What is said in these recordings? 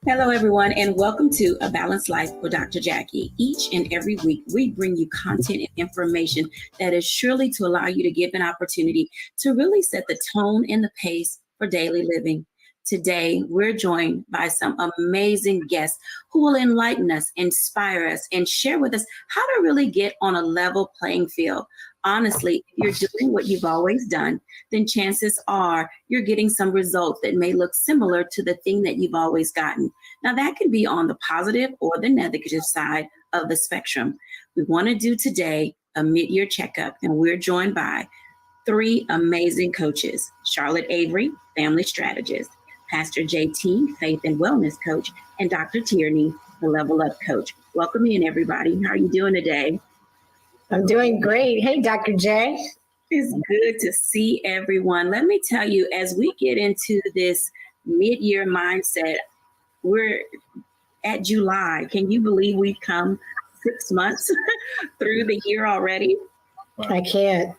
Hello, everyone, and welcome to A Balanced Life with Dr. Jacquie. Each and every week, we bring you content and information that is surely to allow you to give an opportunity to really set the tone and the pace for daily living. Today, we're joined by some amazing guests who will enlighten us, inspire us, and share with us how to really get on a level playing field. Honestly, if you're doing what you've always done, then chances are you're getting some results that may look similar to the thing that you've always gotten. Now, that could be on the positive or the negative side of the spectrum. We want to do today a mid-year checkup, and we're joined by three amazing coaches: Charlotte Avery, family strategist; Pastor JT, faith and wellness coach; and Dr. Tierney, the level up coach. Welcome in, everybody. How are you doing today? I'm doing great. Hey, Dr. J. It's good to see everyone. Let me tell you, as we get into this mid-year mindset, we're at July. Can you believe we've come 6 months through the year already? I can't.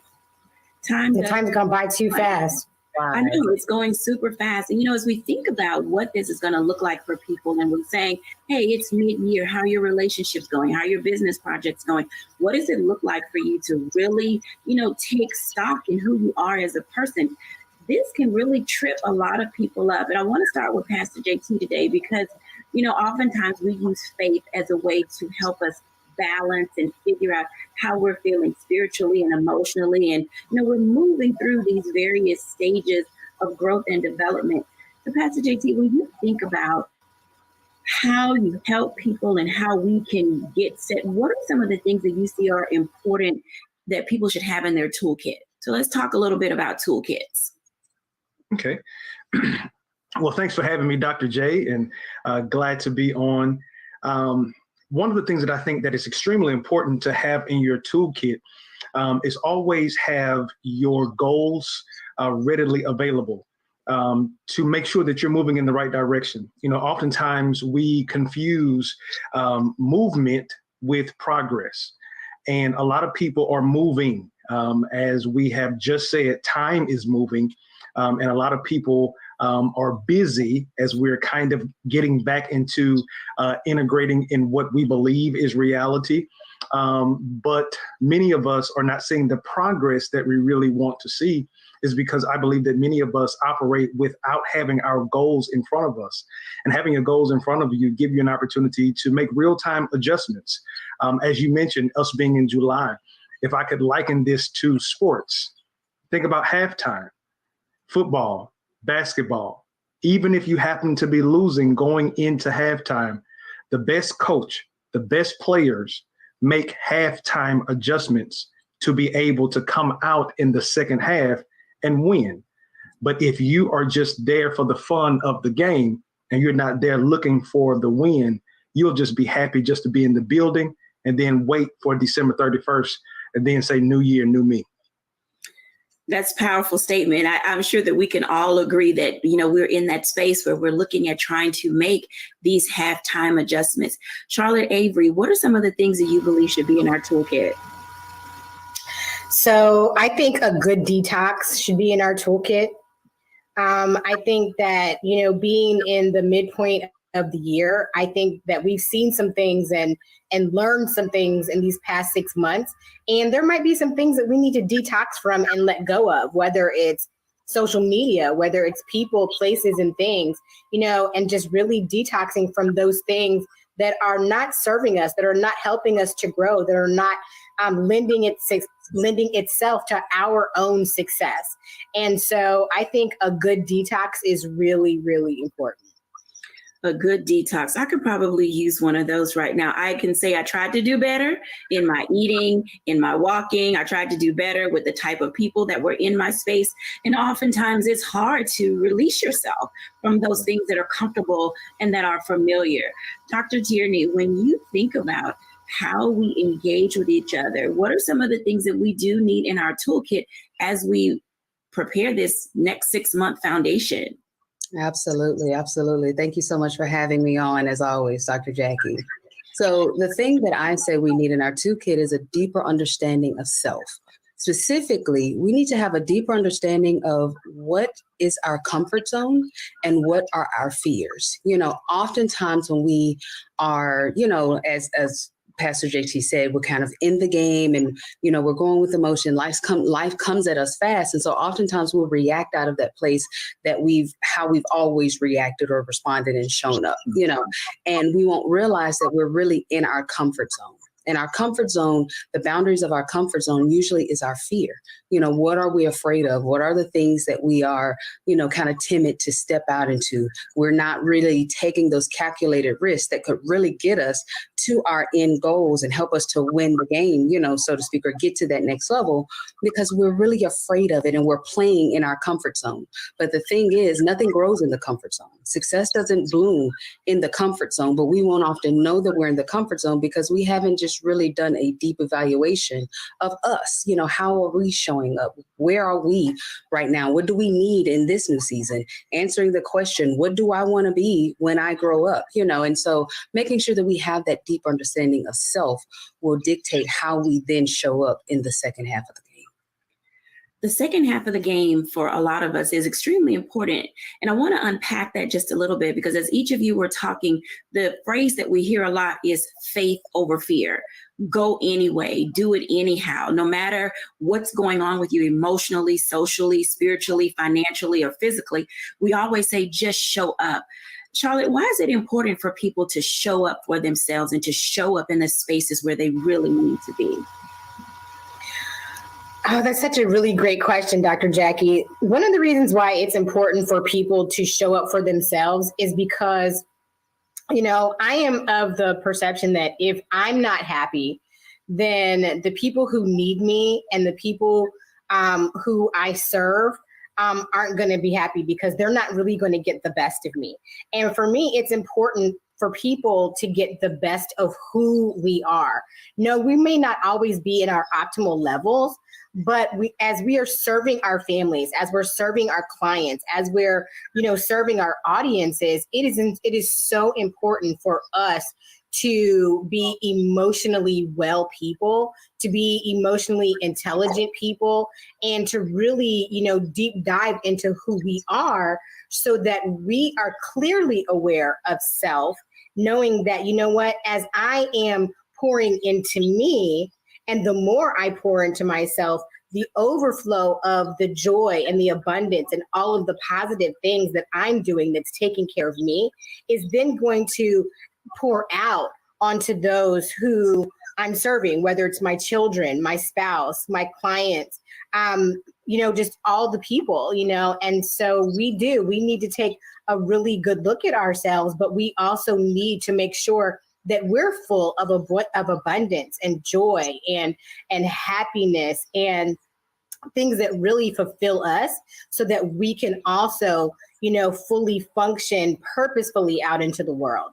The time's gone by too fast. Wow. I know, it's going super fast. And, as we think about what this is going to look like for people, and we're saying, hey, it's mid-year, how are your relationships going? How are your business projects going? What does it look like for you to really, take stock in who you are as a person? This can really trip a lot of people up. And I want to start with Pastor JT today because, oftentimes we use faith as a way to help us balance and figure out how we're feeling spiritually and emotionally. And, we're moving through these various stages of growth and development. So Pastor JT, when you think about how you help people and how we can get set, what are some of the things that you see are important that people should have in their toolkit? So let's talk a little bit about toolkits. Okay. Well, thanks for having me, Dr. J, and glad to be on. One of the things that I think that is extremely important to have in your toolkit is always have your goals readily available. to make sure that you're moving in the right direction. Oftentimes we confuse movement with progress. And a lot of people are moving. As we have just said, time is moving. And a lot of people are busy as we're kind of getting back into integrating in what we believe is reality. But many of us are not seeing the progress that we really want to see, is because I believe that many of us operate without having our goals in front of us. And having your goals in front of you give you an opportunity to make real-time adjustments. As you mentioned, us being in July, if I could liken this to sports, think about halftime, football, basketball. Even if you happen to be losing going into halftime, the best coach, the best players make halftime adjustments to be able to come out in the second half and win. But if you are just there for the fun of the game and you're not there looking for the win, you'll just be happy just to be in the building and then wait for December 31st and then say, new year, new me. That's a powerful statement. I'm sure that we can all agree that, we're in that space where we're looking at trying to make these halftime adjustments. Charlotte Avery, what are some of the things that you believe should be in our toolkit? So I think a good detox should be in our toolkit. I think that, being in the midpoint of the year, I think that we've seen some things and learned some things in these past 6 months. And there might be some things that we need to detox from and let go of, whether it's social media, whether it's people, places, and things, and just really detoxing from those things that are not serving us, that are not helping us to grow, that are not lending itself to our own success. And so I think a good detox is really, really important. A good detox. I could probably use one of those right now. I can say I tried to do better in my eating, in my walking. I tried to do better with the type of people that were in my space. And oftentimes it's hard to release yourself from those things that are comfortable and that are familiar. Dr. Tierney, when you think about how we engage with each other, what are some of the things that we do need in our toolkit as we prepare this next 6-month foundation? Absolutely. Absolutely. Thank you so much for having me on, as always, Dr. Jacquie. So the thing that I say we need in our toolkit is a deeper understanding of self. Specifically, we need to have a deeper understanding of what is our comfort zone and what are our fears. Oftentimes when we are, as Pastor JT said, we're kind of in the game and, we're going with emotion. Life comes at us fast. And so oftentimes we'll react out of that place that how we've always reacted or responded and shown up, and we won't realize that we're really in our comfort zone. And our comfort zone, the boundaries of our comfort zone usually is our fear. What are we afraid of? What are the things that we are, kind of timid to step out into? We're not really taking those calculated risks that could really get us to our end goals and help us to win the game, so to speak, or get to that next level, because we're really afraid of it and we're playing in our comfort zone. But the thing is, nothing grows in the comfort zone. Success doesn't bloom in the comfort zone, but we won't often know that we're in the comfort zone because we haven't just really done a deep evaluation of us. How are we showing up? Where are we right now? What do we need in this new season? Answering the question, what do I want to be when I grow up? And so making sure that we have that deep understanding of self will dictate how we then show up in the second half of the game. The second half of the game for a lot of us is extremely important. And I want to unpack that just a little bit, because as each of you were talking, the phrase that we hear a lot is faith over fear. Go anyway, do it anyhow, no matter what's going on with you emotionally, socially, spiritually, financially, or physically. We always say, just show up. Charlotte, why is it important for people to show up for themselves and to show up in the spaces where they really need to be? Oh, that's such a really great question, Dr. Jacquie. One of the reasons why it's important for people to show up for themselves is because, I am of the perception that if I'm not happy, then the people who need me and the people who I serve aren't going to be happy, because they're not really going to get the best of me. And for me, it's important for people to get the best of who we are. No, we may not always be in our optimal levels, but as we are serving our families, as we're serving our clients, as we're, serving our audiences, it is so important for us to be emotionally well people, to be emotionally intelligent people, and to really, deep dive into who we are so that we are clearly aware of self, knowing that, as I am pouring into me, and the more I pour into myself, the overflow of the joy and the abundance and all of the positive things that I'm doing that's taking care of me is then going to pour out onto those who I'm serving, whether it's my children, my spouse, my clients, just all the people, and so we need to take a really good look at ourselves, but we also need to make sure that we're full of abundance and joy and happiness and things that really fulfill us so that we can also, fully function purposefully out into the world.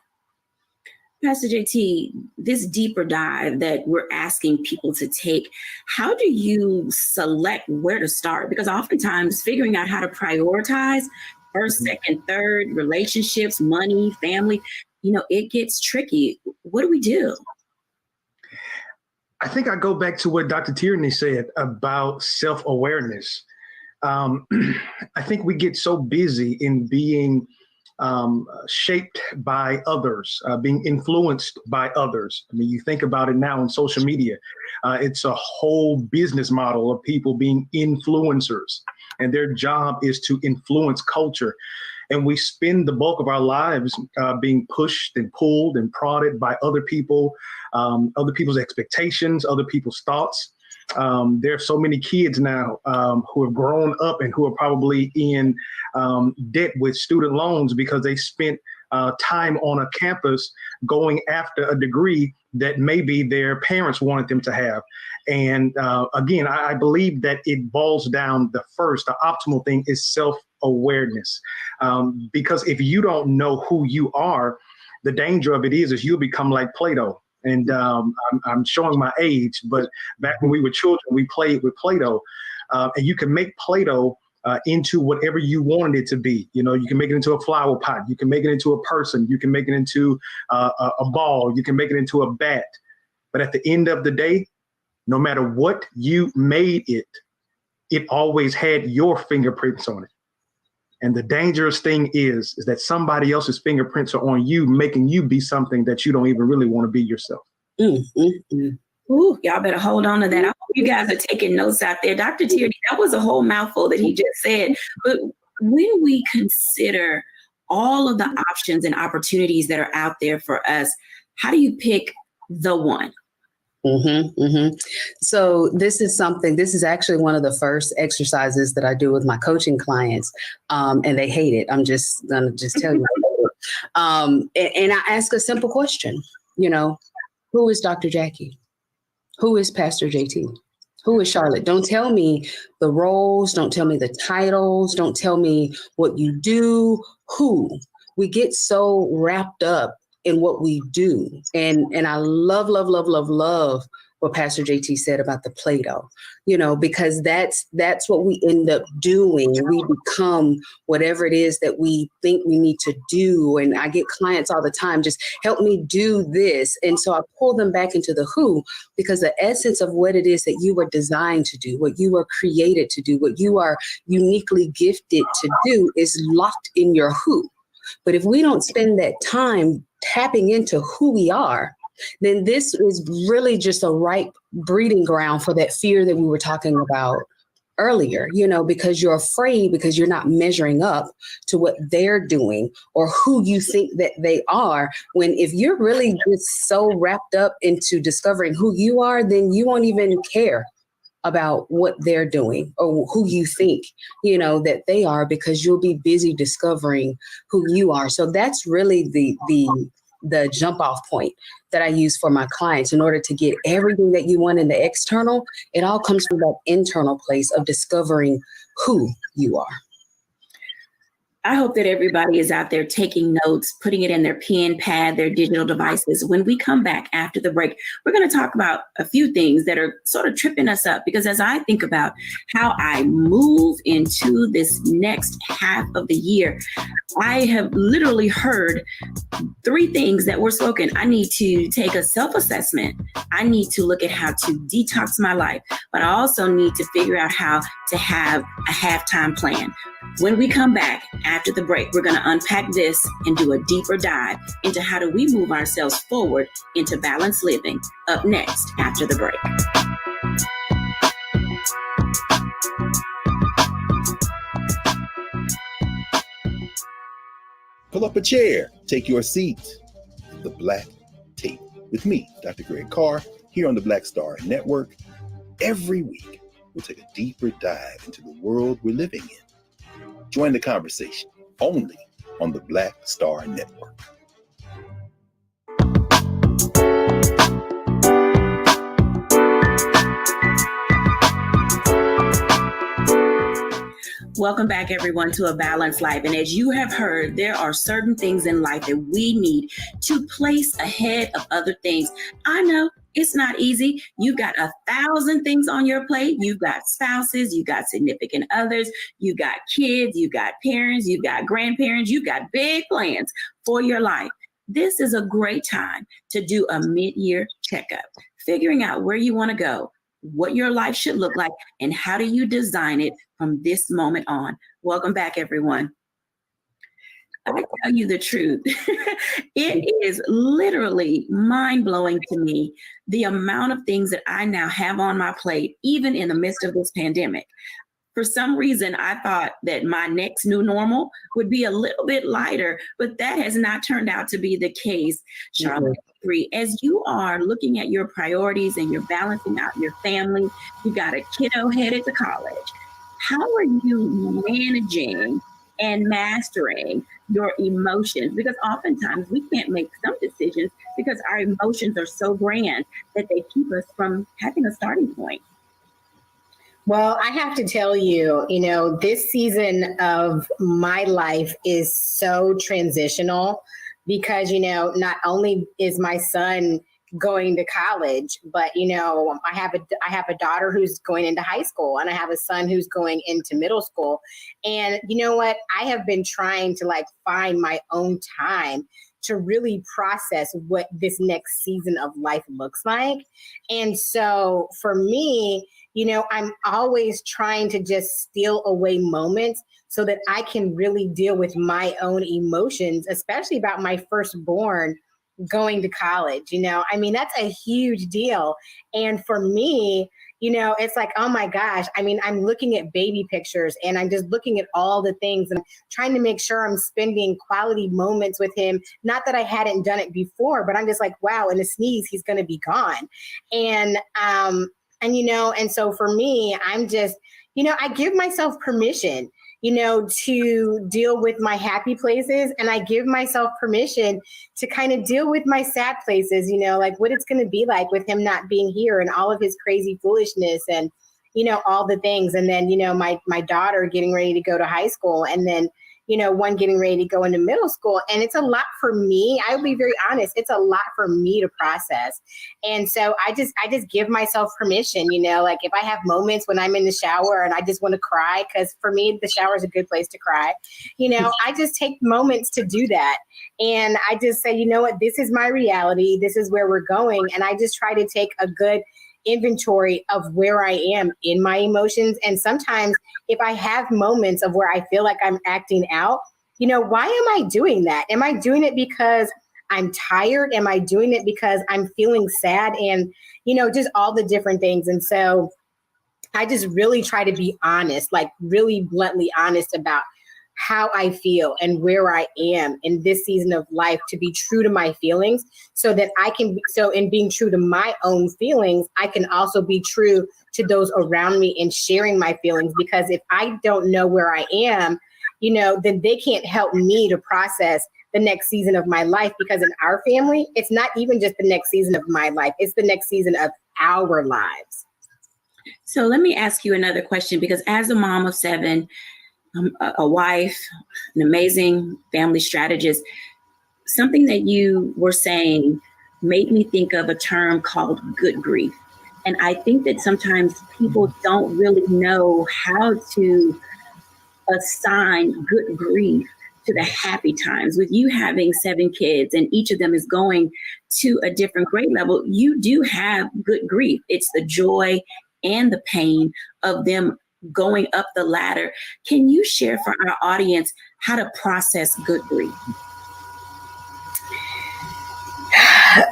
Pastor JT, this deeper dive that we're asking people to take, how do you select where to start? Because oftentimes figuring out how to prioritize first, second, third, relationships, money, family, it gets tricky. What do we do? I think I go back to what Dr. Tierney said about self-awareness. I think we get so busy in being shaped by others, being influenced by others. I mean, you think about it now on social media. It's a whole business model of people being influencers, and their job is to influence culture. And we spend the bulk of our lives being pushed and pulled and prodded by other people, other people's expectations, other people's thoughts. There are so many kids now who have grown up and who are probably in debt with student loans because they spent time on a campus going after a degree that maybe their parents wanted them to have. And again, I believe that it boils down the optimal thing is self-awareness. Because if you don't know who you are, the danger of it is you'll become like Play-Doh. And I'm showing my age, but back when we were children, we played with Play-Doh. And you can make Play-Doh into whatever you wanted it to be. You can make it into a flower pot. You can make it into a person. You can make it into a ball. You can make it into a bat. But at the end of the day, no matter what you made it, it always had your fingerprints on it. And the dangerous thing is that somebody else's fingerprints are on you, making you be something that you don't even really want to be yourself. Ooh, y'all better hold on to that. I hope you guys are taking notes out there. Dr. Tierney, that was a whole mouthful that he just said. But when we consider all of the options and opportunities that are out there for us, how do you pick the one? So this is actually one of the first exercises that I do with my coaching clients, and they hate it. I'm just going to tell you. And I ask a simple question, who is Dr. Jackie? Who is Pastor JT? Who is Charlotte? Don't tell me the roles. Don't tell me the titles. Don't tell me what you do. Who? We get so wrapped up in what we do. And I love what Pastor JT said about the Play-Doh, because that's what we end up doing. We become whatever it is that we think we need to do. And I get clients all the time, just help me do this. And so I pull them back into the who, because the essence of what it is that you were designed to do, what you were created to do, what you are uniquely gifted to do is locked in your who. But if we don't spend that time tapping into who we are, then this is really just a ripe breeding ground for that fear that we were talking about earlier, because you're afraid because you're not measuring up to what they're doing or who you think that they are. When if you're really just so wrapped up into discovering who you are, then you won't even care about what they're doing or who you think, that they are, because you'll be busy discovering who you are. So that's really the jump off point that I use for my clients in order to get everything that you want in the external. It all comes from that internal place of discovering who you are. I hope that everybody is out there taking notes, putting it in their pen, pad, their digital devices. When we come back after the break, we're going to talk about a few things that are sort of tripping us up, because as I think about how I move into this next half of the year, I have literally heard 3 things that were spoken. I need to take a self-assessment. I need to look at how to detox my life, but I also need to figure out how to have a halftime plan. When we come back after the break, we're going to unpack this and do a deeper dive into how do we move ourselves forward into balanced living, up next after the break. Pull up a chair, take your seat. The Black Tape with me, Dr. Greg Carr, here on the Black Star Network. Every week, we'll take a deeper dive into the world we're living in. Join the conversation only on the Black Star Network. Welcome back, everyone, to A Balanced Life. And as you have heard, there are certain things in life that we need to place ahead of other things. I know it's not easy. You've got 1,000 things on your plate. You've got spouses, you've got significant others, you've got kids, you've got parents, you've got grandparents, you've got big plans for your life. This is a great time to do a mid-year checkup, figuring out where you want to go, what your life should look like, and how do you design it from this moment on. Welcome back, everyone. I tell you the truth. It is literally mind-blowing to me, the amount of things that I now have on my plate, even in the midst of this pandemic. For some reason, I thought that my next new normal would be a little bit lighter, but that has not turned out to be the case. Charlotte, as you are looking at your priorities and you're balancing out your family, you got a kiddo headed to college. How are you managing and mastering your emotions? Because oftentimes we can't make some decisions because our emotions are so grand that they keep us from having a starting point. Well, I have to tell you, this season of my life is so transitional because, not only is my son going to college, but, I have a daughter who's going into high school, and I have a son who's going into middle school. And you know what? I have been trying to find my own time to really process what this next season of life looks like. And so for me, I'm always trying to just steal away moments so that I can really deal with my own emotions, especially about my firstborn going to college. That's a huge deal. And for me, it's like, oh my gosh, I'm looking at baby pictures and I'm just looking at all the things and trying to make sure I'm spending quality moments with him. Not that I hadn't done it before, but I'm just like, wow, in a sneeze, he's going to be gone. And so for me, I'm just, I give myself permission, to deal with my happy places. And I give myself permission to kind of deal with my sad places, what it's going to be like with him not being here and all of his crazy foolishness and, all the things. And then, my daughter getting ready to go to high school, and then, one getting ready to go into middle school. And it's a lot for me. I will be very honest. It's a lot for me to process. And so I just give myself permission, if I have moments when I'm in the shower and I just want to cry, because for me, the shower is a good place to cry. I just take moments to do that. And I just say, what, this is my reality. This is where we're going. And I just try to take a good inventory of where I am in my emotions. And sometimes if I have moments of where I feel like I'm acting out, why am I doing that? Am I doing it because I'm tired? Am I doing it because I'm feeling sad? And, just all the different things. And so I just really try to be honest, really bluntly honest about how I feel and where I am in this season of life, to be true to my feelings so that I can, so in being true to my own feelings, I can also be true to those around me and sharing my feelings. Because if I don't know where I am, then they can't help me to process the next season of my life. Because in our family, it's not even just the next season of my life, it's the next season of our lives. So let me ask you another question, because as a mom of 7, a wife, an amazing family strategist. Something that you were saying made me think of a term called good grief. And I think that sometimes people don't really know how to assign good grief to the happy times. With you having 7 kids and each of them is going to a different grade level, you do have good grief. It's the joy and the pain of them going up the ladder. Can you share for our audience how to process good grief?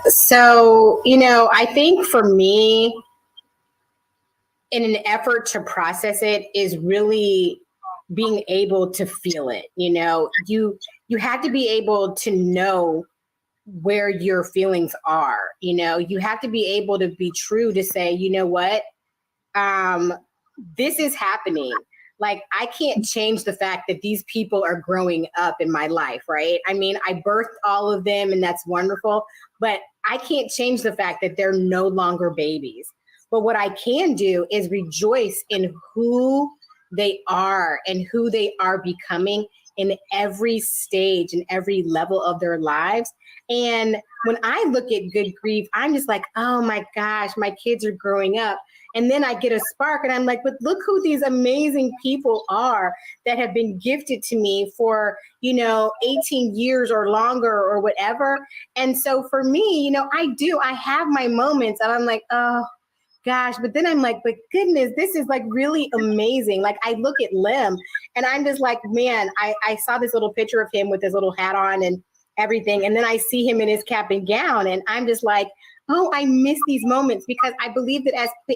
So, I think for me, in an effort to process it, is really being able to feel it. You have to be able to know where your feelings are. You have to be able to be true to say, you know what, this is happening. Like, I can't change the fact that these people are growing up in my life, right? I mean, I birthed all of them and that's wonderful, but I can't change the fact that they're no longer babies. But what I can do is rejoice in who they are and who they are becoming in every stage and every level of their lives. And when I look at good grief, I'm just like, oh my gosh, my kids are growing up. And then I get a spark and I'm like, but look who these amazing people are that have been gifted to me for, 18 years or longer or whatever. And so for me, I have my moments and I'm like, oh gosh, but then I'm like, but goodness, this is like really amazing. Like, I look at Lim and I'm just like, man, I saw this little picture of him with his little hat on and everything. And then I see him in his cap and gown and I'm just like, oh, I miss these moments, because I believe that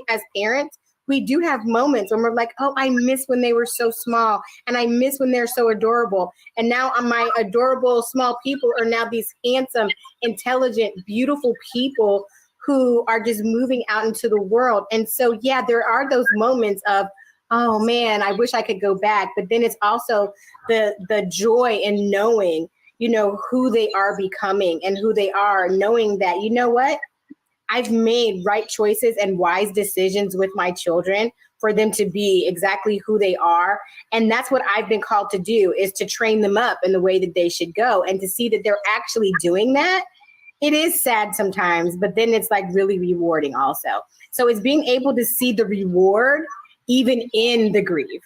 as parents, we do have moments when we're like, oh, I miss when they were so small and I miss when they're so adorable. And now my adorable small people are now these handsome, intelligent, beautiful people who are just moving out into the world. And so, yeah, there are those moments of, oh man, I wish I could go back. But then it's also the joy in knowing, who they are becoming and who they are, knowing that, you know what? I've made right choices and wise decisions with my children for them to be exactly who they are. And that's what I've been called to do, is to train them up in the way that they should go, and to see that they're actually doing that. It is sad sometimes, but then it's like really rewarding also. So it's being able to see the reward even in the grief.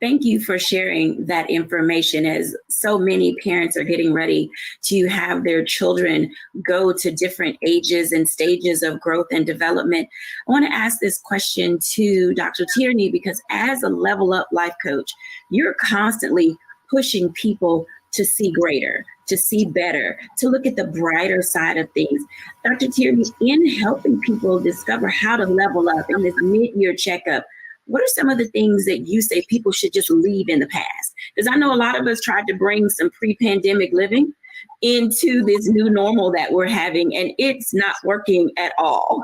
Thank you for sharing that information, as so many parents are getting ready to have their children go to different ages and stages of growth and development. I want to ask this question to Dr. Tierney, because as a Level Up life coach, you're constantly pushing people to see greater, to see better, to look at the brighter side of things. Dr. Tierney, in helping people discover how to level up in this mid-year checkup, what are some of the things that you say people should just leave in the past? Because I know a lot of us tried to bring some pre-pandemic living into this new normal that we're having, and it's not working at all.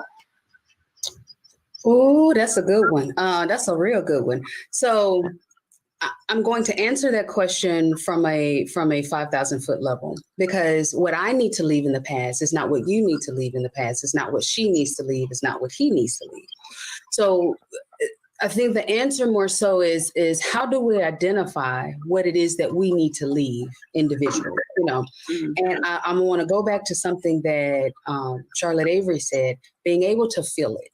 Oh, that's a good one. That's a real good one. So I'm going to answer that question from a 5,000 foot level, because what I need to leave in the past is not what you need to leave in the past. It's not what she needs to leave. It's not what he needs to leave. So I think the answer more so is how do we identify what it is that we need to leave individually, And I want to go back to something that Charlotte Avery said, being able to feel it.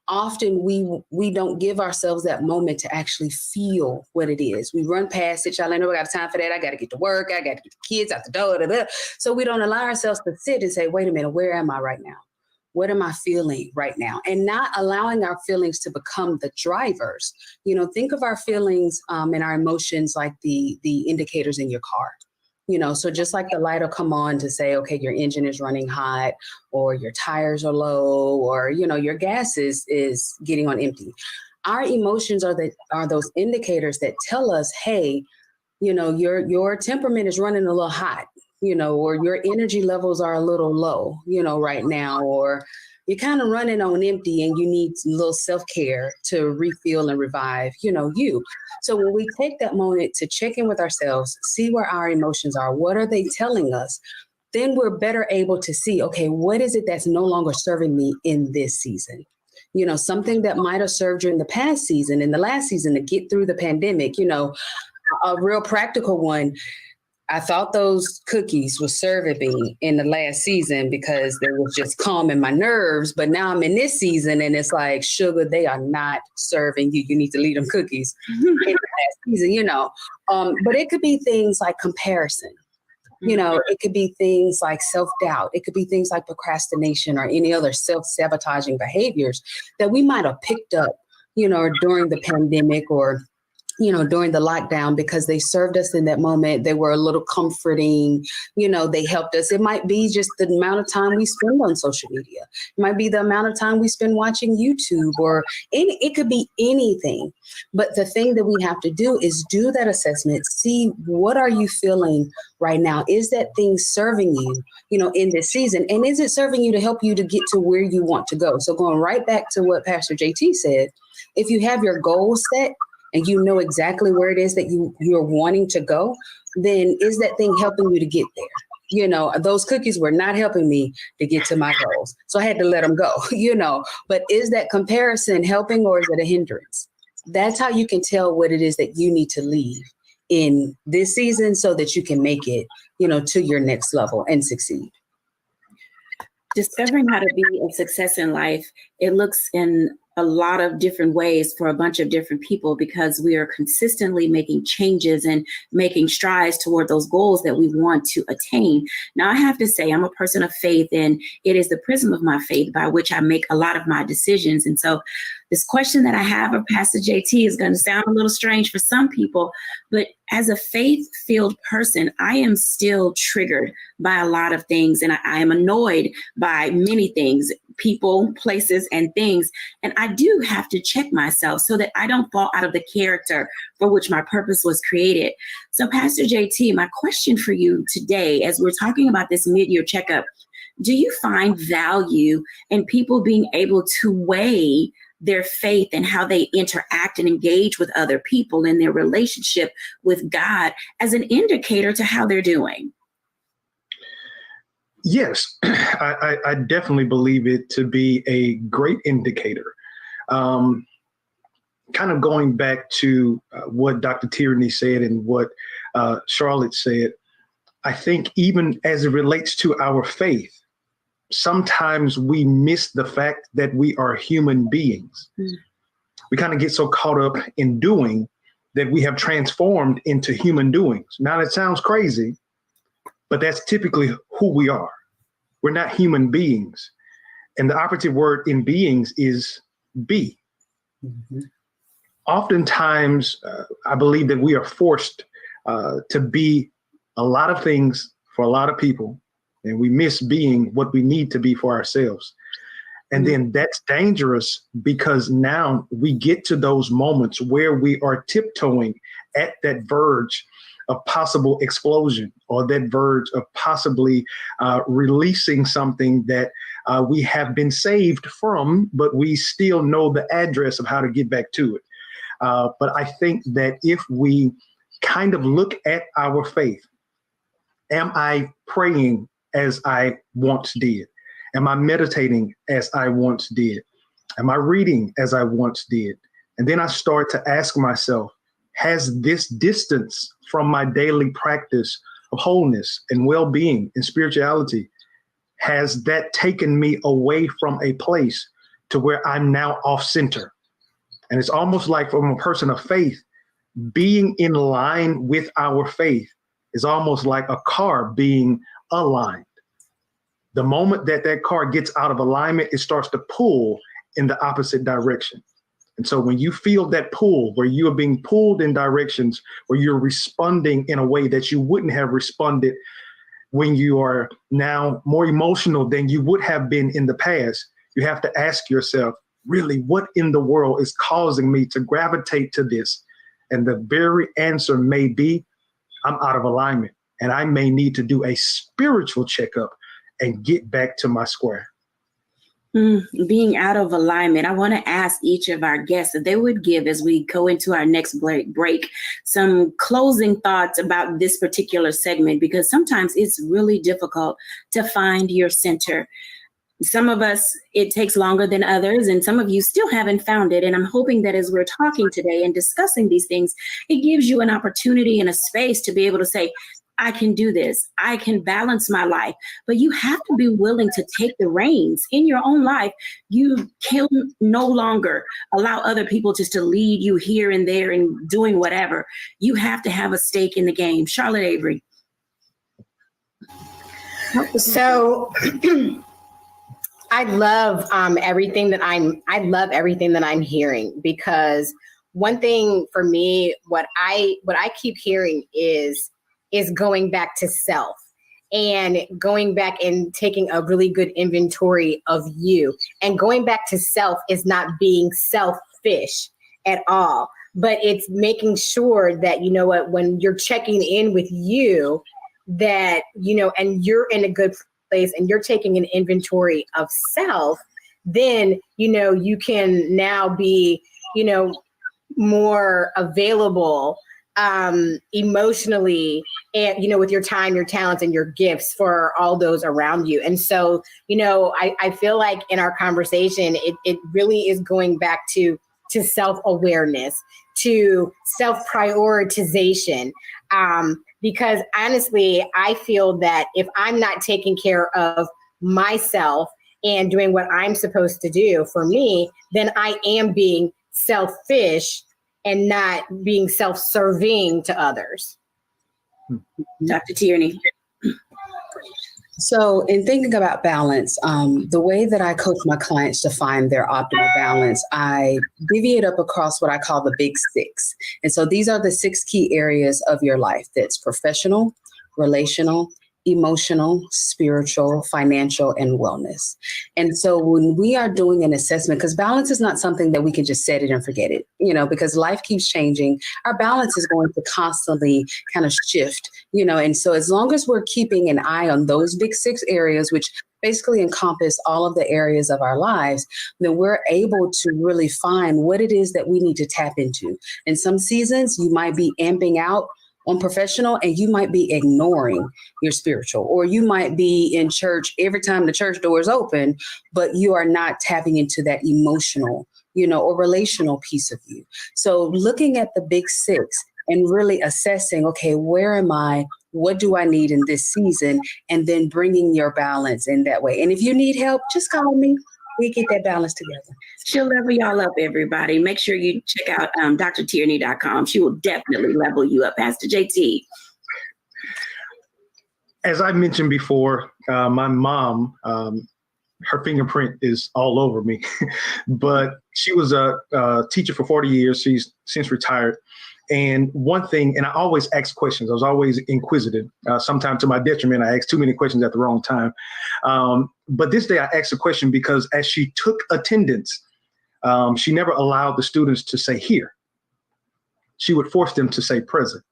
Often we don't give ourselves that moment to actually feel what it is. We run past it. Y'all, I know I got time for that. I got to get to work. I got to get the kids out the door. So we don't allow ourselves to sit and say, wait a minute, where am I right now? What am I feeling right now? And not allowing our feelings to become the drivers. Think of our feelings and our emotions like the indicators in your car. So just like the light will come on to say, okay, your engine is running hot, or your tires are low, or, your gas is getting on empty. Our emotions are those indicators that tell us, hey, your temperament is running a little hot, or your energy levels are a little low, right now, or you're kind of running on empty and you need a little self-care to refuel and revive, you. So when we take that moment to check in with ourselves, see where our emotions are, what are they telling us, then we're better able to see, okay, what is it that's no longer serving me in this season? something that might have served you in the past season, in the last season to get through the pandemic, a real practical one. I thought those cookies were serving me in the last season because they was just calming my nerves. But now I'm in this season and it's like, sugar, they are not serving you. You need to leave them cookies in the last season, But it could be things like comparison. It could be things like self-doubt. It could be things like procrastination or any other self-sabotaging behaviors that we might have picked up, during the pandemic or during the lockdown, because they served us in that moment. They were a little comforting, they helped us. It might be just the amount of time we spend on social media. It might be the amount of time we spend watching YouTube, or it could be anything. But the thing that we have to do is do that assessment, see what are you feeling right now? Is that thing serving you, in this season? And is it serving you to help you to get to where you want to go? So going right back to what Pastor JT said, if you have your goals set, and you know exactly where it is that you're wanting to go, then is that thing helping you to get there? Those cookies were not helping me to get to my goals. So I had to let them go, But is that comparison helping, or is it a hindrance? That's how you can tell what it is that you need to leave in this season so that you can make it, to your next level and succeed. Discovering how to be a success in life, it looks in a lot of different ways for a bunch of different people, because we are consistently making changes and making strides toward those goals that we want to attain. Now, I have to say, I'm a person of faith, and it is the prism of my faith by which I make a lot of my decisions. And so this question that I have of Pastor JT is going to sound a little strange for some people, but as a faith-filled person, I am still triggered by a lot of things, and I am annoyed by many things, people, places, and things. And I do have to check myself so that I don't fall out of the character for which my purpose was created. So Pastor JT, my question for you today, as we're talking about this mid-year checkup, do you find value in people being able to weigh their faith and how they interact and engage with other people in their relationship with God as an indicator to how they're doing? Yes, I definitely believe it to be a great indicator. Kind of going back to what Dr. Tierney said and what Charlotte said, I think even as it relates to our faith, sometimes we miss the fact that we are human beings. We kind of get so caught up in doing that we have transformed into human doings. Now, that sounds crazy, but that's typically who we are. We're not human beings. And the operative word in beings is be. Mm-hmm. Oftentimes, I believe that we are forced to be a lot of things for a lot of people, and we miss being what we need to be for ourselves. And then that's dangerous, because now we get to those moments where we are tiptoeing at that verge of possible explosion, or that verge of possibly releasing something that we have been saved from, but we still know the address of how to get back to it. But I think that if we kind of look at our faith, am I praying as I once did? Am I meditating as I once did? Am I reading as I once did? And then I start to ask myself, has this distance from my daily practice of wholeness and well-being and spirituality, has that taken me away from a place to where I'm now off center? And it's almost like, from a person of faith, being in line with our faith is almost like a car being aligned. The moment that that car gets out of alignment, it starts to pull in the opposite direction. And so when you feel that pull, where you are being pulled in directions, where you're responding in a way that you wouldn't have responded when you are now more emotional than you would have been in the past, you have to ask yourself, really, what in the world is causing me to gravitate to this? And the very answer may be, I'm out of alignment, and I may need to do a spiritual checkup and get back to my square. Being out of alignment. I want to ask each of our guests if they would give, as we go into our next break, some closing thoughts about this particular segment, because sometimes it's really difficult to find your center. Some of us, it takes longer than others, and some of you still haven't found it. And I'm hoping that as we're talking today and discussing these things, it gives you an opportunity and a space to be able to say, I can do this. I can balance my life. But you have to be willing to take the reins in your own life. You can no longer allow other people just to lead you here and there and doing whatever. You have to have a stake in the game. Charlotte Avery. So I love everything that I'm hearing, because one thing for me, what I keep hearing is going back to self, and going back and taking a really good inventory of you. And going back to self is not being selfish at all, but it's making sure that, you know what, when you're checking in with you, that, you know, and you're in a good place and you're taking an inventory of self, then, you know, you can now be, you know, more available emotionally, and, you know, with your time, your talents, and your gifts for all those around you. And so, you know, I feel like in our conversation, it really is going back to self-awareness, to self-prioritization. Because honestly, I feel that if I'm not taking care of myself and doing what I'm supposed to do for me, then I am being selfish and not being self-serving to others. Dr. Tierney. So in thinking about balance, the way that I coach my clients to find their optimal balance, I divvy it up across what I call the big six. And so these are the 6 key areas of your life. That's professional, relational, emotional, spiritual, financial, and wellness. And so when we are doing an assessment, because balance is not something that we can just set it and forget it, you know, because life keeps changing, our balance is going to constantly kind of shift, you know, and so as long as we're keeping an eye on those big 6 areas, which basically encompass all of the areas of our lives, then we're able to really find what it is that we need to tap into. In some seasons, you might be amping out on professional and you might be ignoring your spiritual, or you might be in church every time the church door is open, but you are not tapping into that emotional, you know, or relational piece of you. So looking at the big 6 and really assessing, okay, where am I? What do I need in this season? And then bringing your balance in that way. And if you need help, just call me. We get that balance together. She'll level y'all up, everybody. Make sure you check out drtierney.com. She will definitely level you up. Pastor JT. As I mentioned before, my mom, her fingerprint is all over me, but she was a teacher for 40 years. She's since retired. And one thing, and I always ask questions. I was always inquisitive. Sometimes to my detriment, I asked too many questions at the wrong time. But this day I asked a question because as she took attendance, she never allowed the students to say here. She would force them to say present.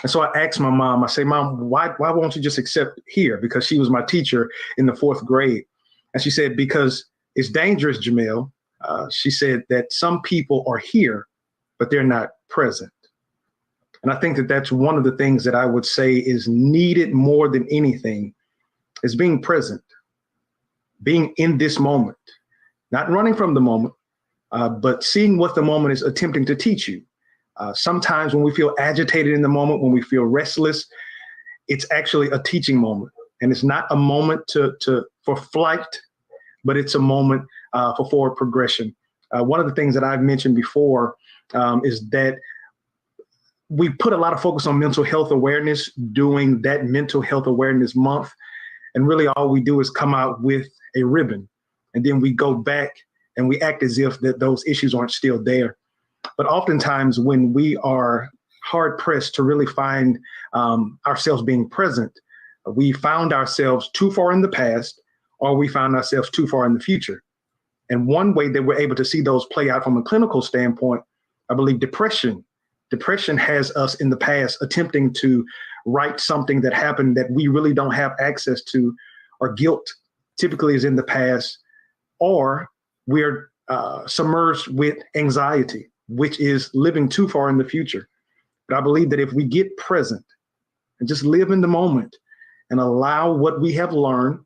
And so I asked my mom, I say, Mom, why won't you just accept here? Because she was my teacher in the 4th grade. And she said, because it's dangerous, Jamel. She said that some people are here, but they're not present. And I think that that's one of the things that I would say is needed more than anything, is being present, being in this moment, not running from the moment, but seeing what the moment is attempting to teach you. Sometimes when we feel agitated in the moment, when we feel restless, it's actually a teaching moment. And it's not a moment for flight, but it's a moment for forward progression. One of the things that I've mentioned before is that we put a lot of focus on mental health awareness during that mental health awareness month. And really all we do is come out with a ribbon. And then we go back and we act as if that those issues aren't still there. But oftentimes when we are hard pressed to really find ourselves being present, we found ourselves too far in the past, or we found ourselves too far in the future. And one way that we're able to see those play out from a clinical standpoint, I believe depression has us in the past attempting to right something that happened that we really don't have access to, or guilt typically is in the past, or we're submerged with anxiety, which is living too far in the future. But I believe that if we get present and just live in the moment and allow what we have learned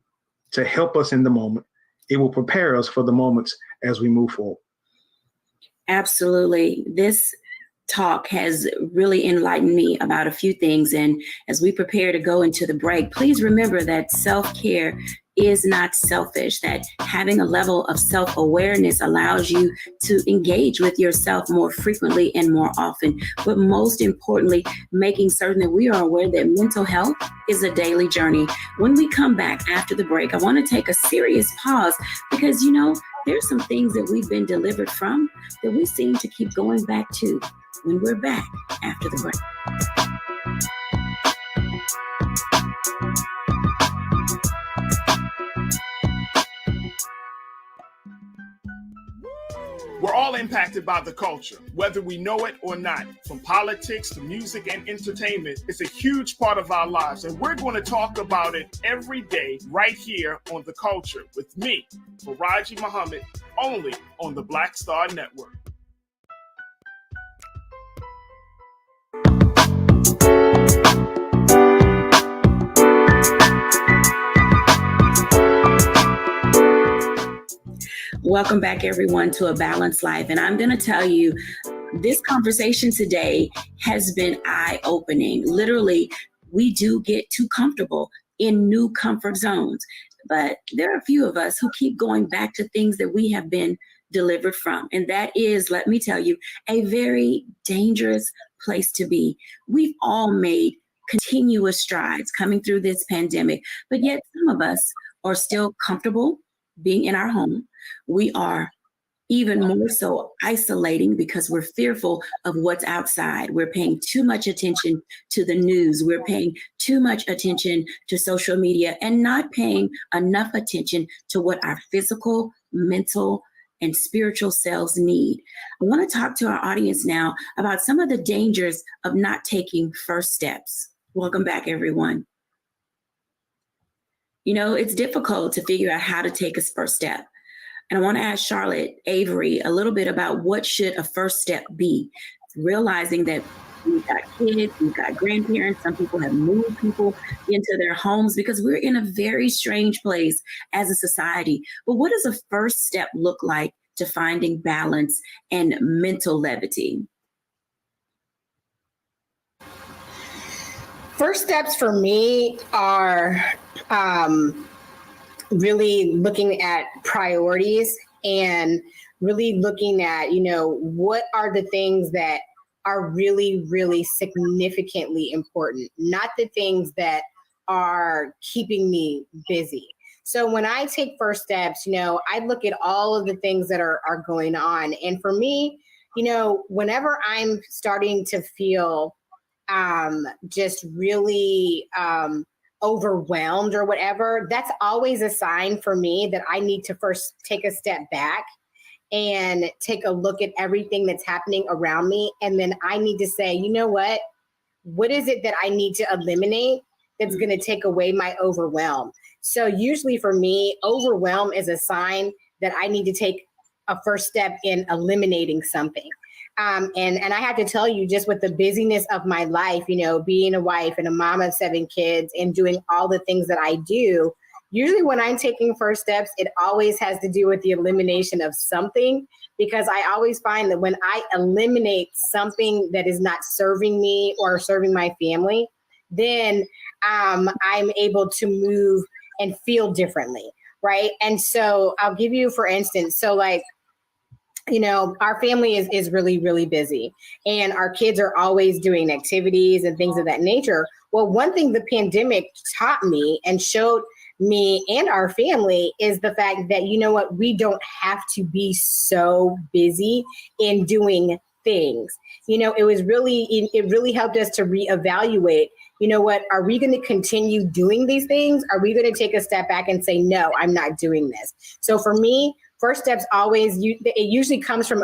to help us in the moment, it will prepare us for the moments as we move forward. Absolutely. This talk has really enlightened me about a few things. And as we prepare to go into the break, please remember that self-care is not selfish, that having a level of self-awareness allows you to engage with yourself more frequently and more often. But most importantly, making certain that we are aware that mental health is a daily journey. When we come back after the break, I want to take a serious pause because, there's some things that we've been delivered from that we seem to keep going back to when we're back after the break. We're all impacted by the culture, whether we know it or not. From politics to music and entertainment, it's a huge part of our lives, and we're going to talk about it every day right here on The Culture with me, Faraji Muhammad, only on the Black Star Network. Welcome back, everyone, to A Balanced Life. And I'm going to tell you, this conversation today has been eye-opening. Literally, we do get too comfortable in new comfort zones. But there are a few of us who keep going back to things that we have been delivered from. And that is, let me tell you, a very dangerous place to be. We've all made continuous strides coming through this pandemic, but yet some of us are still comfortable being in our home. We are even more so isolating because we're fearful of what's outside. We're paying too much attention to the news. We're paying too much attention to social media and not paying enough attention to what our physical, mental, and spiritual selves need. I want to talk to our audience now about some of the dangers of not taking first steps. Welcome back, everyone. It's difficult to figure out how to take a first step. And I want to ask Charlotte Avery a little bit about what should a first step be. Realizing that we've got kids, we've got grandparents, some people have moved people into their homes because we're in a very strange place as a society. But what does a first step look like to finding balance and mental levity? First steps for me are really looking at priorities and really looking at, what are the things that are really, really significantly important, not the things that are keeping me busy. So when I take first steps, I look at all of the things that are going on. And for me, whenever I'm starting to feel just really overwhelmed or whatever, that's always a sign for me that I need to first take a step back and take a look at everything that's happening around me. And then I need to say, what is it that I need to eliminate that's going to take away my overwhelm? So usually for me, overwhelm is a sign that I need to take a first step in eliminating something. And I have to tell you, just with the busyness of my life, being a wife and a mom of 7 kids and doing all the things that I do, usually when I'm taking first steps, it always has to do with the elimination of something, because I always find that when I eliminate something that is not serving me or serving my family, then I'm able to move and feel differently, right? And so I'll give you, for instance, our family is really, really busy and our kids are always doing activities and things of that nature. Well, one thing the pandemic taught me and showed me and our family is the fact that, we don't have to be so busy in doing things. It really helped us to reevaluate, are we going to continue doing these things? Are we going to take a step back and say, no, I'm not doing this? So for me, first steps it usually comes from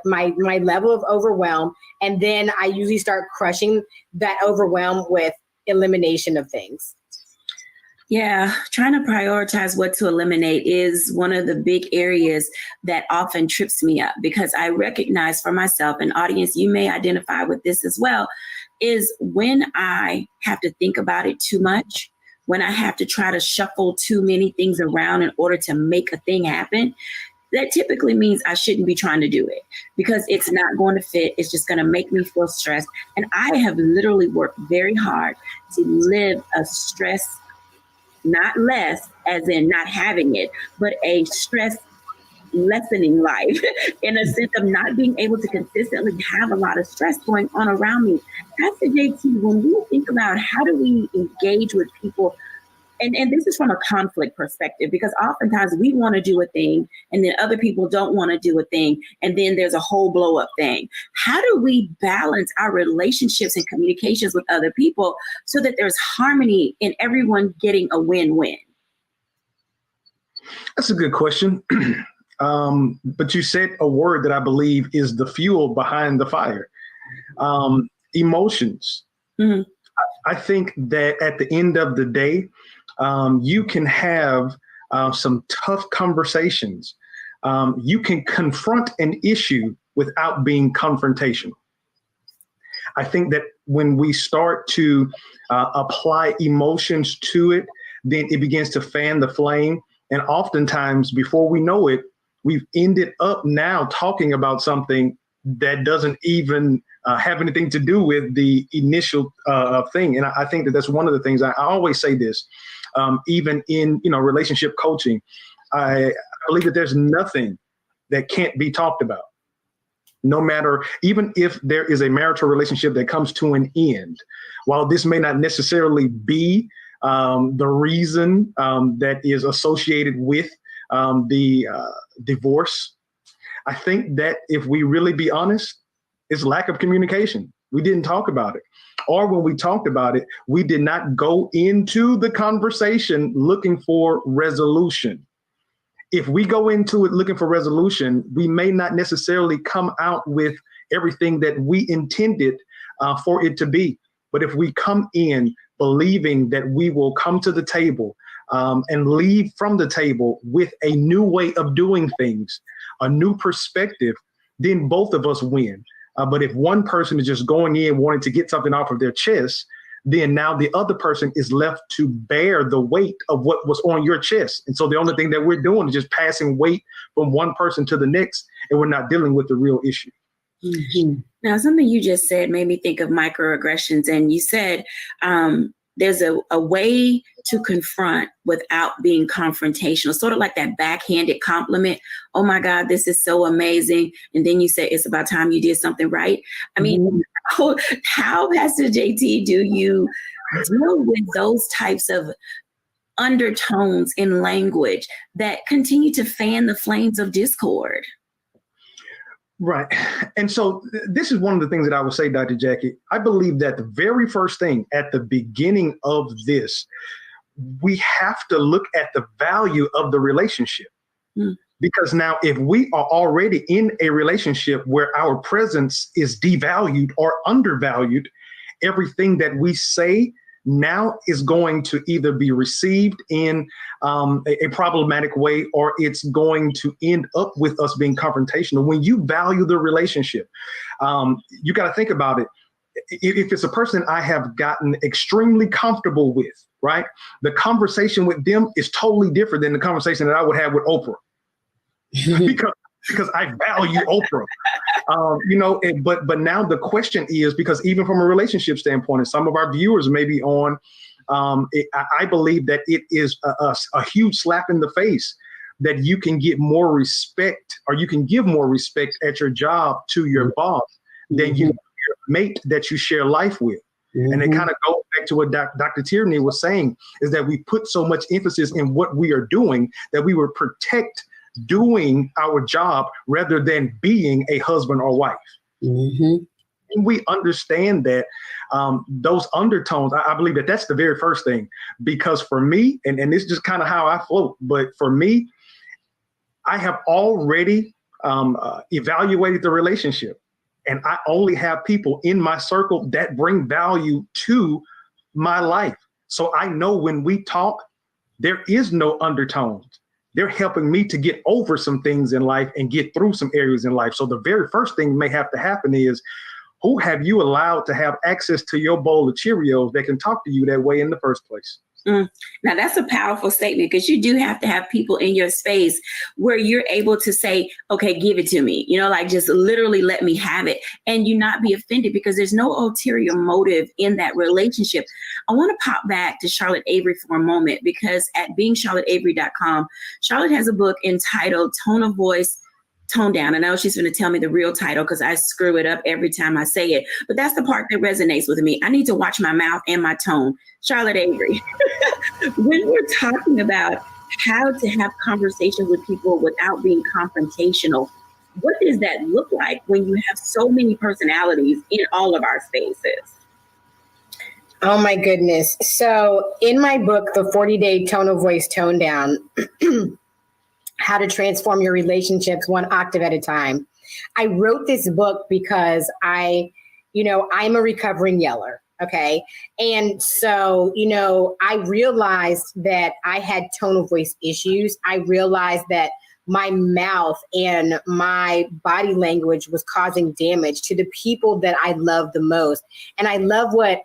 my level of overwhelm. And then I usually start crushing that overwhelm with elimination of things. Yeah, trying to prioritize what to eliminate is one of the big areas that often trips me up, because I recognize for myself, and audience, you may identify with this as well, is when I have to think about it too much, when I have to try to shuffle too many things around in order to make a thing happen, that typically means I shouldn't be trying to do it because it's not going to fit. It's just going to make me feel stressed. And I have literally worked very hard to live a stress, not less as in not having it, but a stress lessening life in a sense of not being able to consistently have a lot of stress going on around me. Pastor JT, when we think about how do we engage with people, and this is from a conflict perspective, because oftentimes we want to do a thing and then other people don't want to do a thing. And then there's a whole blow up thing. How do we balance our relationships and communications with other people so that there's harmony and everyone getting a win-win? That's a good question. But you said a word that I believe is the fuel behind the fire. Emotions. Mm-hmm. I think that at the end of the day, you can have some tough conversations. You can confront an issue without being confrontational. I think that when we start to apply emotions to it, then it begins to fan the flame. And oftentimes, before we know it, we've ended up now talking about something that doesn't even have anything to do with the initial thing. And I think that that's one of the things I always say this, even in relationship coaching. I believe that there's nothing that can't be talked about. No matter, even if there is a marital relationship that comes to an end, while this may not necessarily be the reason that is associated with the divorce, I think that if we really be honest, it's lack of communication. We didn't talk about it. Or when we talked about it, we did not go into the conversation looking for resolution. If we go into it looking for resolution, we may not necessarily come out with everything that we intended for it to be. But if we come in believing that we will come to the table and leave from the table with a new way of doing things, a new perspective, then both of us win. But if one person is just going in wanting to get something off of their chest, then now the other person is left to bear the weight of what was on your chest. And so the only thing that we're doing is just passing weight from one person to the next, and we're not dealing with the real issue. Mm-hmm. Now, something you just said made me think of microaggressions. And you said there's a way to confront without being confrontational, sort of like that backhanded compliment. Oh, my God, this is so amazing. And then you say it's about time you did something right. I mean, how, Pastor JT, do you deal with those types of undertones in language that continue to fan the flames of discord? Right. And so this is one of the things that I would say, Dr. Jacquie. I believe that the very first thing at the beginning of this, we have to look at the value of the relationship. Because now if we are already in a relationship where our presence is devalued or undervalued, everything that we say now is going to either be received in a problematic way, or it's going to end up with us being confrontational. When you value the relationship, you got to think about it. If it's a person I have gotten extremely comfortable with, right, the conversation with them is totally different than the conversation that I would have with Oprah. because I value Oprah, but now the question is, because even from a relationship standpoint, and some of our viewers may be on, I believe that it is a huge slap in the face that you can get more respect, or you can give more respect at your job to your boss than your mate that you share life with. And it kind of goes back to what Dr. Tierney was saying, is that we put so much emphasis in what we are doing that we would protect doing our job rather than being a husband or wife. And we understand that those undertones, I believe that that's the very first thing, because for me, and this is just kind of how I float, but for me, I have already evaluated the relationship, and I only have people in my circle that bring value to my life. So I know when we talk, there is no undertones. They're helping me to get over some things in life and get through some areas in life. So the very first thing may have to happen is, who have you allowed to have access to your bowl of Cheerios that can talk to you that way in the first place? Now, that's a powerful statement, because you do have to have people in your space where you're able to say, okay, give it to me, like just literally let me have it, and you not be offended, because there's no ulterior motive in that relationship. I want to pop back to Charlotte Avery for a moment, because at beingcharlotteavery.com, Charlotte has a book entitled Tone of Voice, Tone Down. I know she's going to tell me the real title because I screw it up every time I say it, but that's the part that resonates with me. I need to watch my mouth and my tone. Charlotte Avery, when we're talking about how to have conversations with people without being confrontational, what does that look like when you have so many personalities in all of our spaces? Oh my goodness. So in my book, The 40-Day Tone of Voice, Tone Down, How to Transform Your Relationships One Octave at a Time. I wrote this book because I'm a recovering yeller. Okay. And so, I realized that I had tone of voice issues. I realized that my mouth and my body language was causing damage to the people that I love the most. And I love what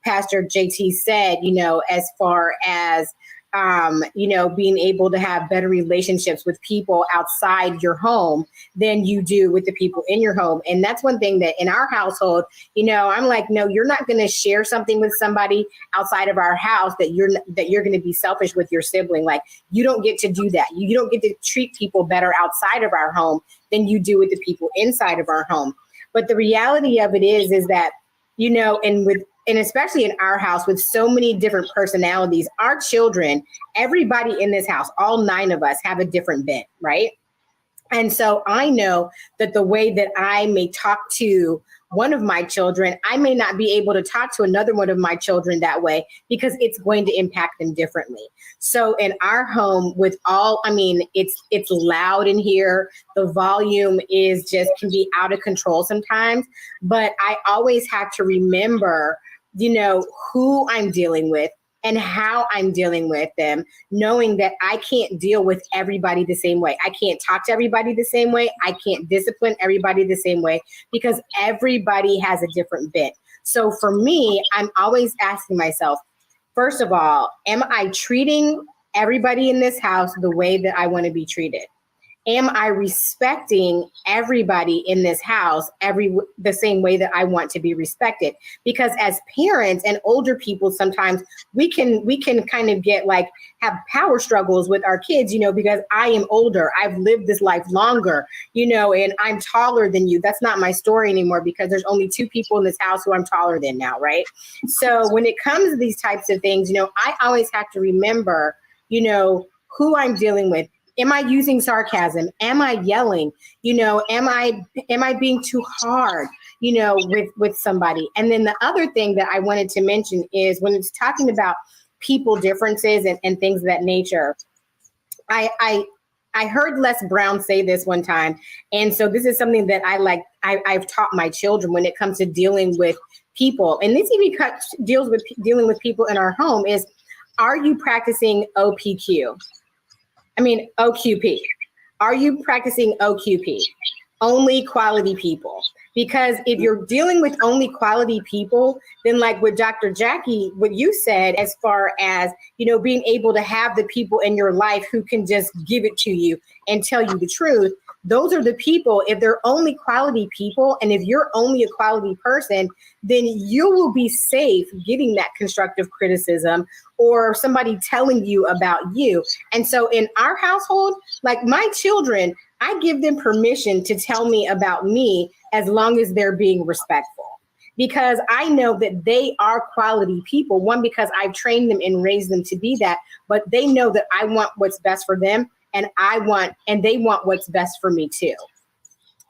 Pastor JT said, as far as being able to have better relationships with people outside your home than you do with the people in your home. And that's one thing that in our household, I'm like, no, you're not going to share something with somebody outside of our house that you're going to be selfish with your sibling. Like, you don't get to do that. You don't get to treat people better outside of our home than you do with the people inside of our home. But the reality of it is that, and especially in our house with so many different personalities, our children, everybody in this house, all 9 of us have a different bent, right? And so I know that the way that I may talk to one of my children, I may not be able to talk to another one of my children that way, because it's going to impact them differently. So in our home it's loud in here. The volume can be out of control sometimes, but I always have to remember, who I'm dealing with and how I'm dealing with them, knowing that I can't deal with everybody the same way. I can't talk to everybody the same way. I can't discipline everybody the same way, because everybody has a different bent. So for me, I'm always asking myself, first of all, am I treating everybody in this house the way that I want to be treated? Am I respecting everybody in this house the same way that I want to be respected? Because as parents and older people, sometimes we can kind of have power struggles with our kids, because I am older, I've lived this life longer, and I'm taller than you. That's not my story anymore, because there's only 2 people in this house who I'm taller than now, right? So when it comes to these types of things, I always have to remember, who I'm dealing with. Am I using sarcasm? Am I yelling? Am I being too hard, with somebody? And then the other thing that I wanted to mention is, when it's talking about people differences and things of that nature, I heard Les Brown say this one time. And so this is something that I've taught my children when it comes to dealing with people. And this even deals with dealing with people in our home is, are you practicing OQP? Are you practicing OQP? Only quality people. Because if you're dealing with only quality people, then like with Dr. Jacquie, what you said, as far as, being able to have the people in your life who can just give it to you and tell you the truth, those are the people. If they're only quality people, and if you're only a quality person, then you will be safe getting that constructive criticism or somebody telling you about you. And so in our household, like my children, I give them permission to tell me about me as long as they're being respectful, because I know that they are quality people. One, because I've trained them and raised them to be that, but they know that I want what's best for them, and they want what's best for me too.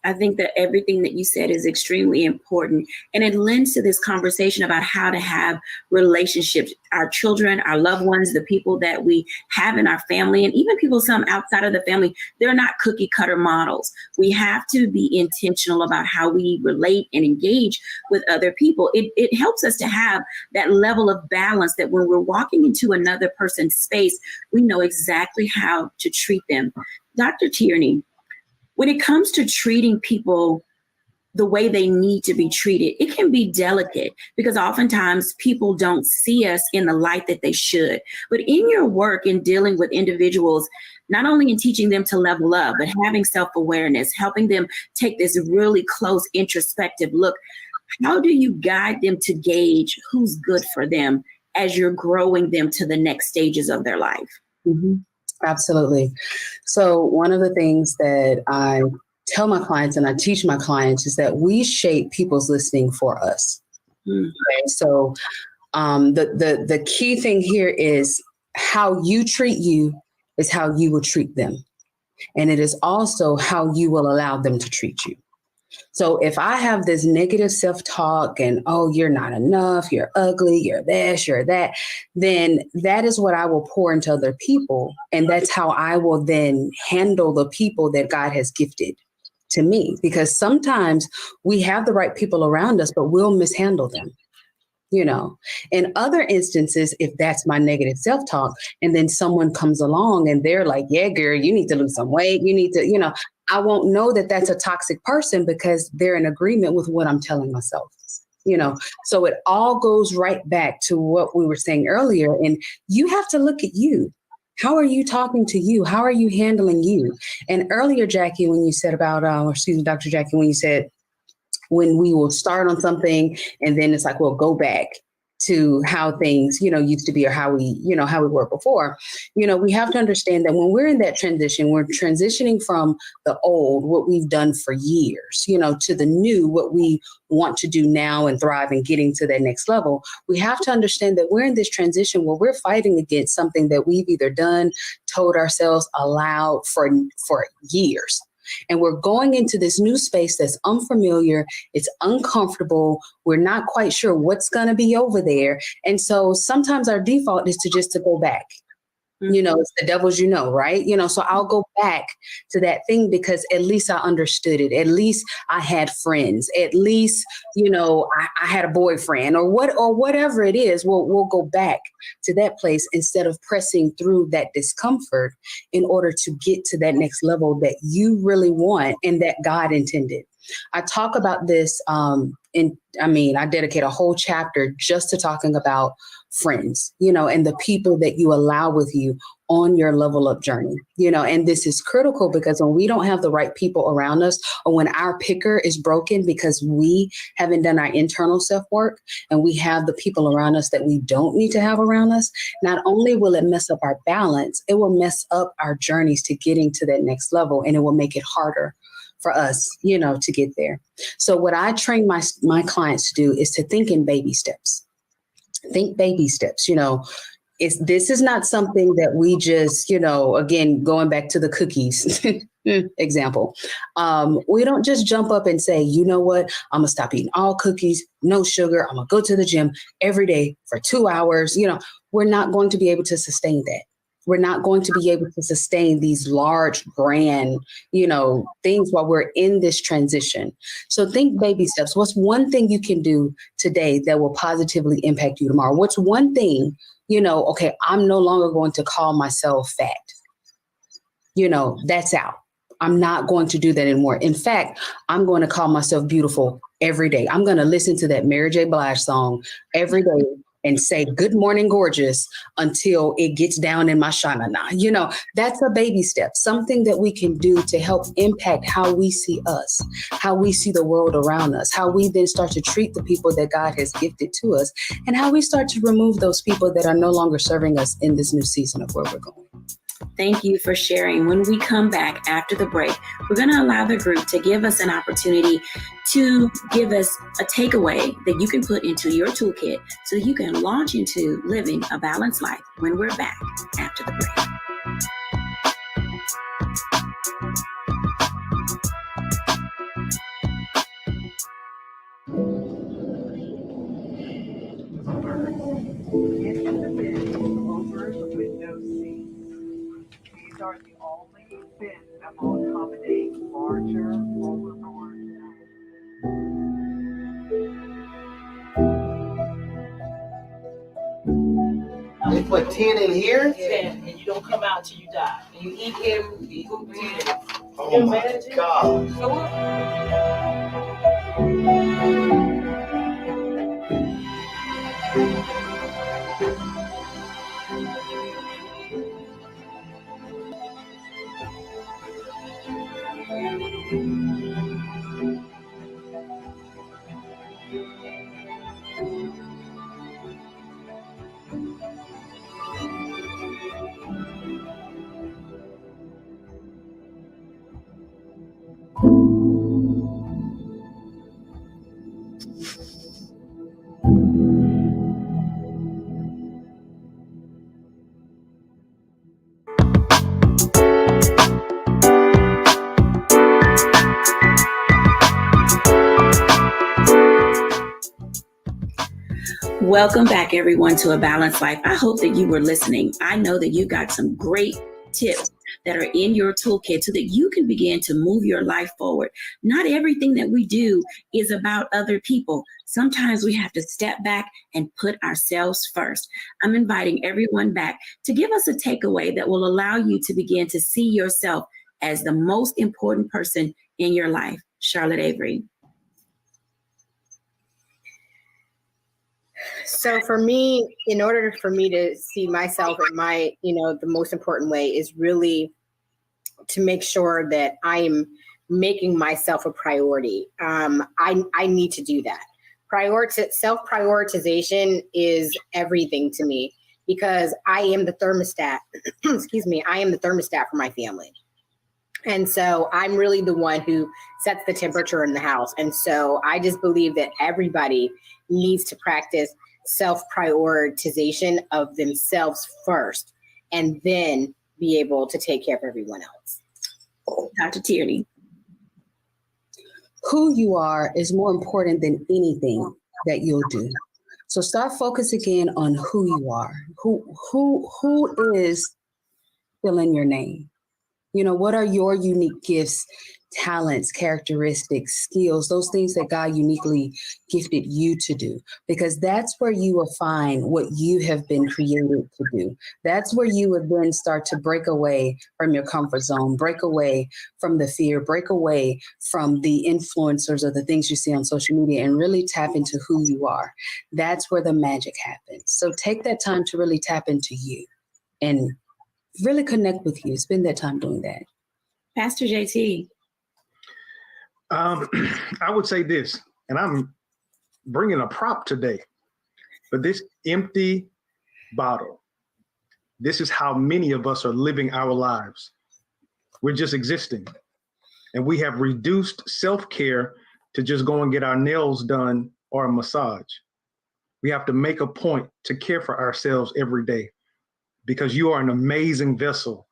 I think that everything that you said is extremely important, and it lends to this conversation about how to have relationships, our children, our loved ones, the people that we have in our family, and even people some outside of the family. They're not cookie cutter models. We have to be intentional about how we relate and engage with other people. It helps us to have that level of balance, that when we're walking into another person's space, we know exactly how to treat them. Dr. Tierney, when it comes to treating people the way they need to be treated. It can be delicate because oftentimes people don't see us in the light that they should. But in your work in dealing with individuals, not only in teaching them to level up, but having self-awareness, helping them take this really close introspective look, how do you guide them to gauge who's good for them as you're growing them to the next stages of their life? Mm-hmm. Absolutely. So one of the things that I tell my clients and I teach my clients is that we shape people's listening for us. Okay? So the key thing here is how you treat you is how you will treat them. And it is also how you will allow them to treat you. So if I have this negative self-talk and, oh, you're not enough, you're ugly, you're this, you're that, then that is what I will pour into other people. And that's how I will then handle the people that God has gifted to me. Because sometimes we have the right people around us, but we'll mishandle them. You know, in other instances, if that's my negative self-talk and then someone comes along and they're like, yeah, girl, you need to lose some weight. You need to, you know, I won't know that that's a toxic person because they're in agreement with what I'm telling myself, you know. So it all goes right back to what we were saying earlier. And you have to look at you. How are you talking to you? How are you handling you? And earlier, Jackie, when you said about, Dr. Jackie, when you said, when we will start on something and then it's like, we'll go back to how things, you know, used to be or how we were before. You know, we have to understand that when we're in that transition, we're transitioning from the old, what we've done for years, you know, to the new, what we want to do now and thrive and getting to that next level. We have to understand that we're in this transition where we're fighting against something that we've either done, told ourselves, allowed for years. And we're going into this new space that's unfamiliar. It's uncomfortable. We're not quite sure what's going to be over there. And so sometimes our default is to go back. You know, it's the devil's, you know, right? You know, so I'll go back to that thing because at least I understood it. At least I had friends. At least, you know, I had a boyfriend or whatever it is. We'll go back to that place instead of pressing through that discomfort in order to get to that next level that you really want and that God intended. I talk about this I dedicate a whole chapter just to talking about friends, you know, and the people that you allow with you on your level up journey, you know, and this is critical because when we don't have the right people around us or when our picker is broken because we haven't done our internal self work and we have the people around us that we don't need to have around us, not only will it mess up our balance, it will mess up our journeys to getting to that next level and it will make it harder for us, you know, to get there. So what I train my clients to do is to think in baby steps. Think baby steps, you know. This is not something that we just, you know, again, going back to the cookies example. We don't just jump up and say, you know what, I'm going to stop eating all cookies, no sugar. I'm going to go to the gym every day for 2 hours. You know, we're not going to be able to sustain that. We're not going to be able to sustain these large, grand, you know, things while we're in this transition. So think baby steps. What's one thing you can do today that will positively impact you tomorrow? What's one thing, you know, okay, I'm no longer going to call myself fat. You know, that's out. I'm not going to do that anymore. In fact, I'm going to call myself beautiful every day. I'm going to listen to that Mary J. Blige song every day and say, good morning, gorgeous, until it gets down in my shanana. You know, that's a baby step, something that we can do to help impact how we see us, how we see the world around us, how we then start to treat the people that God has gifted to us, and how we start to remove those people that are no longer serving us in this new season of where we're going. Thank you for sharing. When we come back after the break, we're going to allow the group to give us an opportunity to give us a takeaway that you can put into your toolkit so you can launch into living a balanced life when we're back after the break. These are the only bins that will accommodate larger overboard. They put 10 in here? 10, and you don't come out till you die. And you eat every food 10. Oh my God. Welcome back, everyone, to A Balanced Life. I hope that you were listening. I know that you got some great tips that are in your toolkit so that you can begin to move your life forward. Not everything that we do is about other people. Sometimes we have to step back and put ourselves first. I'm inviting everyone back to give us a takeaway that will allow you to begin to see yourself as the most important person in your life. Charlotte Avery. So for me, in order for me to see myself in my, the most important way is really to make sure that I am making myself a priority. I need to do that. Self-prioritization is everything to me because I am the thermostat. Excuse me. I am the thermostat for my family. And so I'm really the one who sets the temperature in the house. And so I just believe that everybody needs to practice self-prioritization of themselves first, and then be able to take care of everyone else. Dr. Tierney. Who you are is more important than anything that you'll do. So start focusing again on who you are. Who is fill in your name? What are your unique gifts, talents, characteristics, skills, those things that God uniquely gifted you to do? Because that's where you will find what you have been created to do. That's where you would then start to break away from your comfort zone, break away from the fear, break away from the influencers or the things you see on social media, and really tap into who you are. That's where the magic happens. So take that time to really tap into you and really connect with you. Spend that time doing that. Pastor JT. I would say this, and I'm bringing a prop today, but this empty bottle, this is how many of us are living our lives. We're just existing. And we have reduced self-care to just go and get our nails done or a massage. We have to make a point to care for ourselves every day, because you are an amazing vessel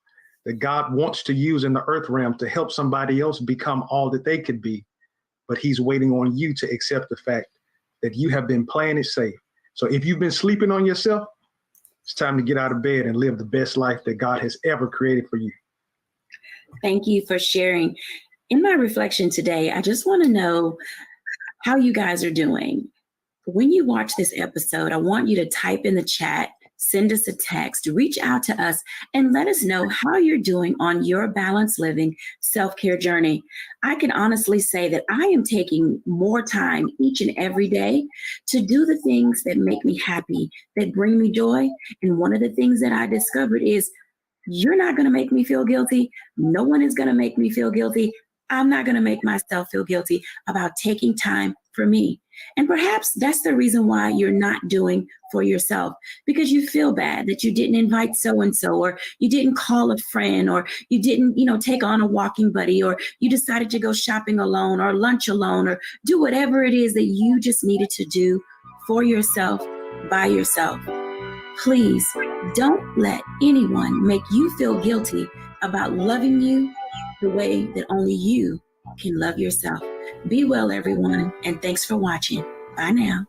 that God wants to use in the earth realm to help somebody else become all that they could be. But he's waiting on you to accept the fact that you have been playing it safe. So if you've been sleeping on yourself, it's time to get out of bed and live the best life that God has ever created for you. Thank you for sharing. In my reflection today, I just want to know how you guys are doing. When you watch this episode, I want you to type in the chat, send us a text, reach out to us, and let us know how you're doing on your balanced living self-care journey. I can honestly say that I am taking more time each and every day to do the things that make me happy, that bring me joy. And one of the things that I discovered is you're not going to make me feel guilty. No one is going to make me feel guilty. I'm not going to make myself feel guilty about taking time for me. And perhaps that's the reason why you're not doing for yourself, because you feel bad that you didn't invite so-and-so, or you didn't call a friend, or you didn't, take on a walking buddy, or you decided to go shopping alone or lunch alone, or do whatever it is that you just needed to do for yourself, by yourself. Please don't let anyone make you feel guilty about loving you the way that only you can love yourself. Be well, everyone, and thanks for watching. Bye now.